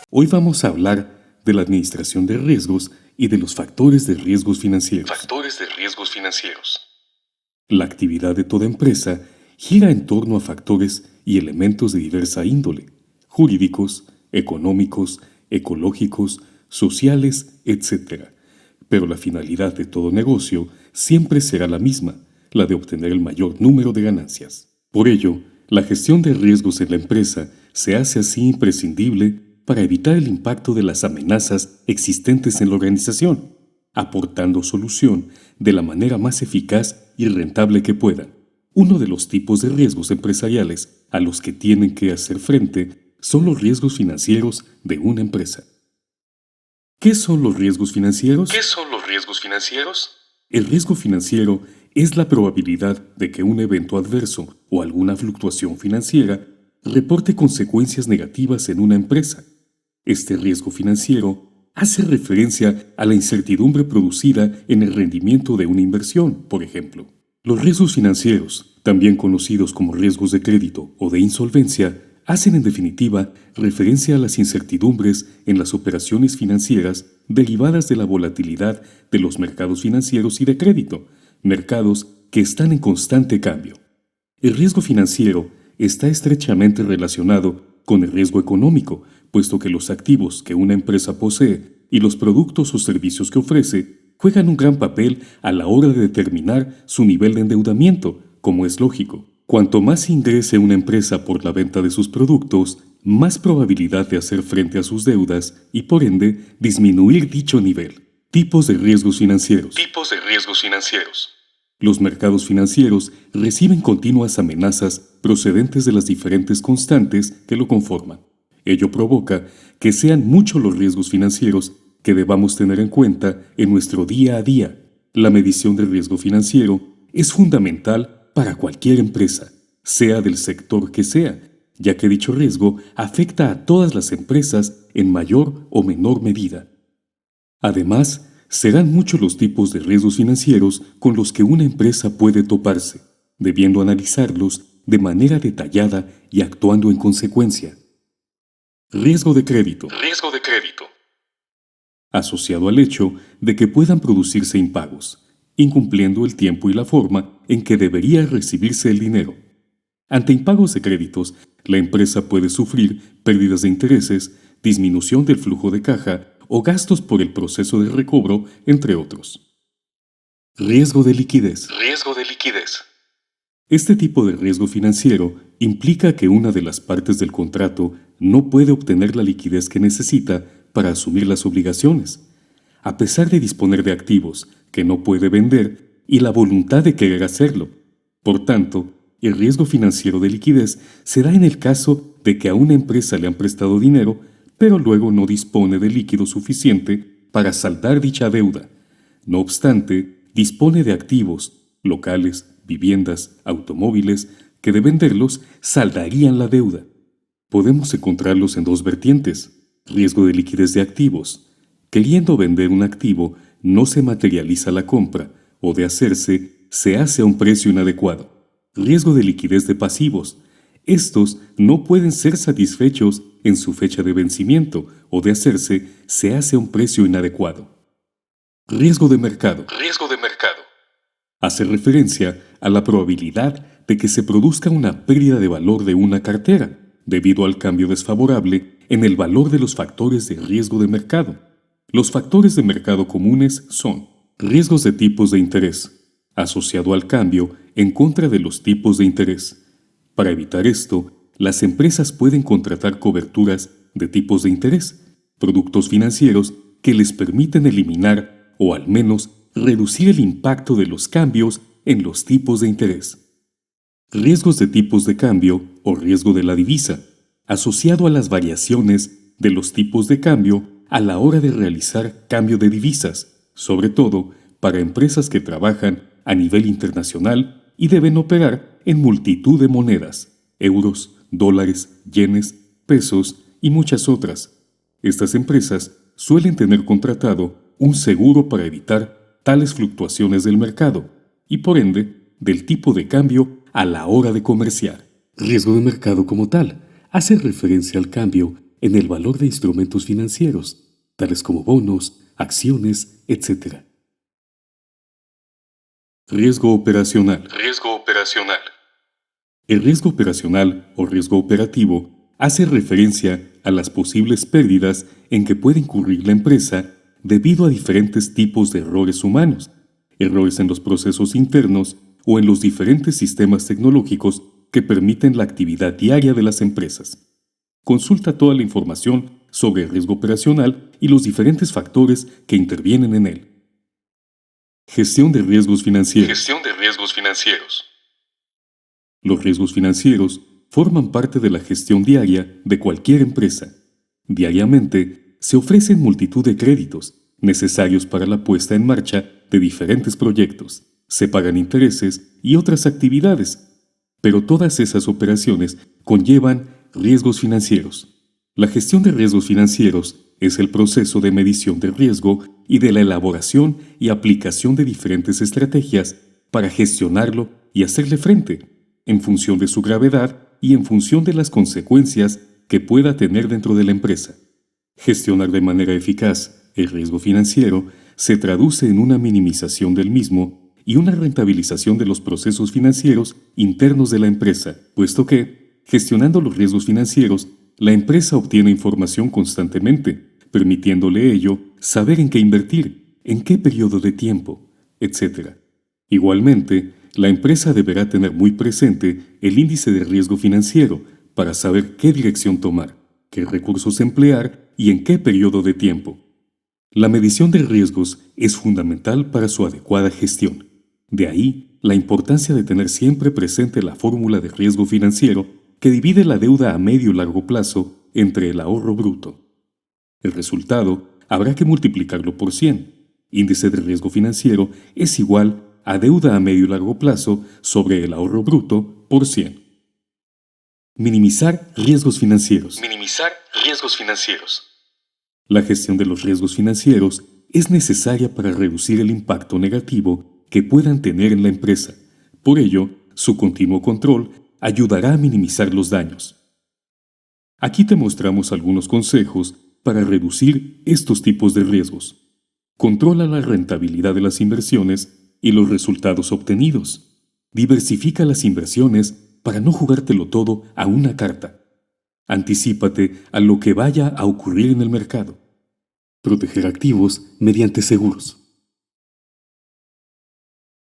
Hoy vamos a hablar de la administración de riesgos y de los factores de riesgos financieros. La actividad de toda empresa gira en torno a factores y elementos de diversa índole: jurídicos, económicos, ecológicos, sociales, etc. Pero la finalidad de todo negocio siempre será la misma, la de obtener el mayor número de ganancias. Por ello, la gestión de riesgos en la empresa se hace así imprescindible para evitar el impacto de las amenazas existentes en la organización, aportando solución de la manera más eficaz y rentable que puedan. Uno de los tipos de riesgos empresariales a los que tienen que hacer frente son los riesgos financieros de una empresa. ¿Qué son los riesgos financieros? El riesgo financiero es la probabilidad de que un evento adverso o alguna fluctuación financiera reporte consecuencias negativas en una empresa. Este riesgo financiero hace referencia a la incertidumbre producida en el rendimiento de una inversión, por ejemplo. Los riesgos financieros, también conocidos como riesgos de crédito o de insolvencia, hacen en definitiva referencia a las incertidumbres en las operaciones financieras derivadas de la volatilidad de los mercados financieros y de crédito, mercados que están en constante cambio. El riesgo financiero está estrechamente relacionado con el riesgo económico, puesto que los activos que una empresa posee y los productos o servicios que ofrece juegan un gran papel a la hora de determinar su nivel de endeudamiento, como es lógico. Cuanto más ingrese una empresa por la venta de sus productos, más probabilidad de hacer frente a sus deudas y, por ende, disminuir dicho nivel. Tipos de riesgos financieros. Los mercados financieros reciben continuas amenazas procedentes de las diferentes constantes que lo conforman. Ello provoca que sean muchos los riesgos financieros que debamos tener en cuenta en nuestro día a día. La medición del riesgo financiero es fundamental para cualquier empresa, sea del sector que sea, ya que dicho riesgo afecta a todas las empresas en mayor o menor medida. Además, serán muchos los tipos de riesgos financieros con los que una empresa puede toparse, debiendo analizarlos de manera detallada y actuando en consecuencia. Riesgo de crédito. Asociado al hecho de que puedan producirse impagos, incumpliendo el tiempo y la forma en que debería recibirse el dinero. Ante impagos de créditos, la empresa puede sufrir pérdidas de intereses, disminución del flujo de caja o gastos por el proceso de recobro, entre otros. Riesgo de liquidez. Este tipo de riesgo financiero implica que una de las partes del contrato no puede obtener la liquidez que necesita para asumir las obligaciones, a pesar de disponer de activos que no puede vender y la voluntad de querer hacerlo. Por tanto, el riesgo financiero de liquidez se da en el caso de que a una empresa le han prestado dinero, pero luego no dispone de líquido suficiente para saldar dicha deuda. No obstante, dispone de activos, locales, viviendas, automóviles, que de venderlos saldarían la deuda. Podemos encontrarlos en dos vertientes: riesgo de liquidez de activos. Queriendo vender un activo, no se materializa la compra, o de hacerse, se hace a un precio inadecuado. Riesgo de liquidez de pasivos. Estos no pueden ser satisfechos en su fecha de vencimiento, o de hacerse, se hace a un precio inadecuado. Riesgo de mercado. Hace referencia a la probabilidad de que se produzca una pérdida de valor de una cartera, debido al cambio desfavorable en el valor de los factores de riesgo de mercado. Los factores de mercado comunes son riesgos de tipos de interés, asociado al cambio en contra de los tipos de interés. Para evitar esto, las empresas pueden contratar coberturas de tipos de interés, productos financieros que les permiten eliminar o al menos reducir el impacto de los cambios en los tipos de interés. Riesgos de tipos de cambio o riesgo de la divisa, asociado a las variaciones de los tipos de cambio a la hora de realizar cambio de divisas, sobre todo para empresas que trabajan a nivel internacional y deben operar en multitud de monedas: euros, dólares, yenes, pesos y muchas otras. Estas empresas suelen tener contratado un seguro para evitar tales fluctuaciones del mercado y, por ende, del tipo de cambio a la hora de comerciar. Riesgo de mercado como tal hace referencia al cambio en el valor de instrumentos financieros, tales como bonos, acciones, etc. Riesgo operacional. Riesgo operacional. El riesgo operacional o riesgo operativo hace referencia a las posibles pérdidas en que puede incurrir la empresa debido a diferentes tipos de errores humanos, errores en los procesos internos o en los diferentes sistemas tecnológicos que permiten la actividad diaria de las empresas. Consulta toda la información sobre el riesgo operacional y los diferentes factores que intervienen en él. Gestión de riesgos financieros. Gestión de riesgos financieros. Los riesgos financieros forman parte de la gestión diaria de cualquier empresa. Diariamente se ofrecen multitud de créditos necesarios para la puesta en marcha de diferentes proyectos, se pagan intereses y otras actividades, pero todas esas operaciones conllevan riesgos financieros. La gestión de riesgos financieros es el proceso de medición de riesgo y de la elaboración y aplicación de diferentes estrategias para gestionarlo y hacerle frente, en función de su gravedad y en función de las consecuencias que pueda tener dentro de la empresa. Gestionar de manera eficaz el riesgo financiero se traduce en una minimización del mismo y una rentabilización de los procesos financieros internos de la empresa, puesto que, gestionando los riesgos financieros, la empresa obtiene información constantemente, permitiéndole ello saber en qué invertir, en qué periodo de tiempo, etc. Igualmente, la empresa deberá tener muy presente el índice de riesgo financiero para saber qué dirección tomar, qué recursos emplear y en qué periodo de tiempo. La medición de riesgos es fundamental para su adecuada gestión. De ahí la importancia de tener siempre presente la fórmula de riesgo financiero que divide la deuda a medio y largo plazo entre el ahorro bruto. El resultado habrá que multiplicarlo por 100. Índice de riesgo financiero es igual a deuda a medio y largo plazo sobre el ahorro bruto por 100. Minimizar riesgos financieros. Minimizar riesgos financieros. La gestión de los riesgos financieros es necesaria para reducir el impacto negativo que puedan tener en la empresa. Por ello, su continuo control ayudará a minimizar los daños. Aquí te mostramos algunos consejos para reducir estos tipos de riesgos. Controla la rentabilidad de las inversiones y los resultados obtenidos. Diversifica las inversiones para no jugártelo todo a una carta. Anticípate a lo que vaya a ocurrir en el mercado. Proteger activos mediante seguros.